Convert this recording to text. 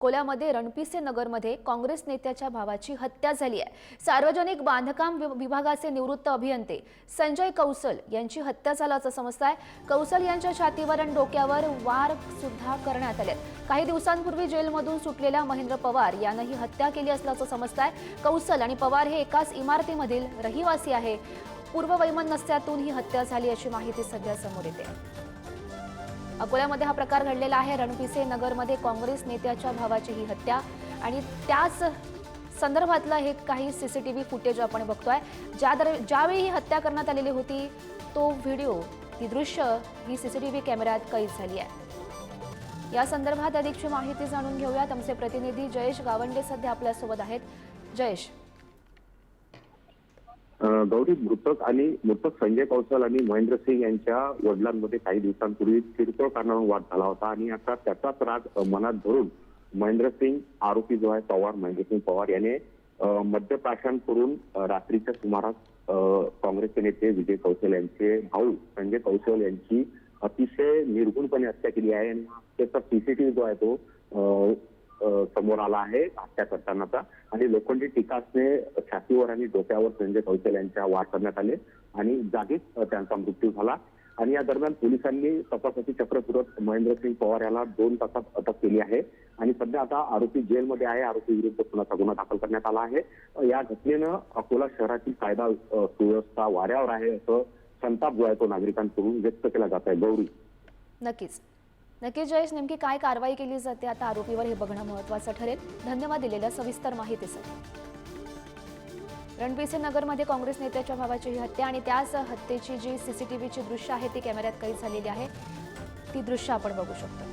अकोल्यामध्ये रणपिसे नगरमध्ये काँग्रेस नेत्याच्या भावाची हत्या झाली आहे। सार्वजनिक बांधकाम विभागाचे निवृत्त अभियंते संजय कौशल यांची हत्या झाल्याचं समजतंय। कौशल यांच्या छातीवर आणि डोक्यावर वार सुद्धा करण्यात आले। काही दिवसांपूर्वी जेलमधून सुटलेल्या महेंद्र पवार यांनी ही हत्या केली असल्याचं समजतंय। कौशल आणि पवार हे एकाच इमारतीमधील रहिवासी आहे। पूर्ववैमनस्यातून ही हत्या झाली अशी माहिती सध्या समोर येते। अकोल्यामध्ये हा प्रकार घडलेला आहे। रणपिसे नगरमध्ये काँग्रेस नेत्याच्या भावाची ही हत्या आणि त्याच संदर्भातलं हे काही सीसीटीव्ही फुटेज आपण बघतोय। ज्यावेळी ही हत्या करण्यात आलेली होती तो व्हिडिओ ती दृश्य ही सीसीटीव्ही कॅमेऱ्यात कैद झाली आहे। या संदर्भात अधिकची माहिती जाणून घेऊयात। आमचे प्रतिनिधी जयेश गावंडे सध्या आपल्या सोबत आहेत। जयेश, गौरी, मृतक संजय कौशल आणि महेंद्र सिंग यांच्या वडिलांमध्ये काही दिवसांपूर्वी किरकोळ कारणावरून वाद झाला होता आणि आता त्याचाच राग मनात धरून महेंद्र सिंग, आरोपी जो आहे पवार, महेंद्र सिंग पवार याने मद्यप्राशन करून रात्रीच्या सुमारास काँग्रेसचे नेते विजय कौशल यांचे भाऊ संजय कौशल यांची अतिशय निर्गुणपणे हत्या केली आहे आणि त्याचा सीसीटीव्ही जो आहे तो समोर आला आहे हत्या करतानाचा। आणि लोखंडी टिकासने छातीवर आणि डोक्यावर संजय कौशल यांच्या वार करण्यात आले आणि जागीच त्यांचा मृत्यू झाला। आणि या दरम्यान पोलिसांनी तपासाची चक्र फिरवत महेंद्र सिंग पवार याला 2 तासात अटक केली आहे आणि सध्या आता आरोपी जेलमध्ये आहे। आरोपी विरुद्ध खुनाचा गुन्हा दाखल करण्यात आला आहे। या घटनेनं अकोला शहरातील कायदा सुव्यवस्था वाऱ्यावर आहे असं संताप जो आहे तो नागरिकांकडून व्यक्त केला जात आहे। गौरी, नक्कीच जयेश, नेमकी काय कारवाई केली जाते आता आरोपीवर हे बघणं महत्त्वाचं ठरेल। धन्यवाद दिलेल्या सविस्तर माहितीसाठी। रणपिसे नगरमध्ये काँग्रेस नेत्याच्या भावाची ही हत्या आणि त्याच हत्येची जी सीसीटीव्हीची दृश्य आहे ती कॅमेऱ्यात कैद झालेली आहे, ती दृश्य आपण बघू शकतो।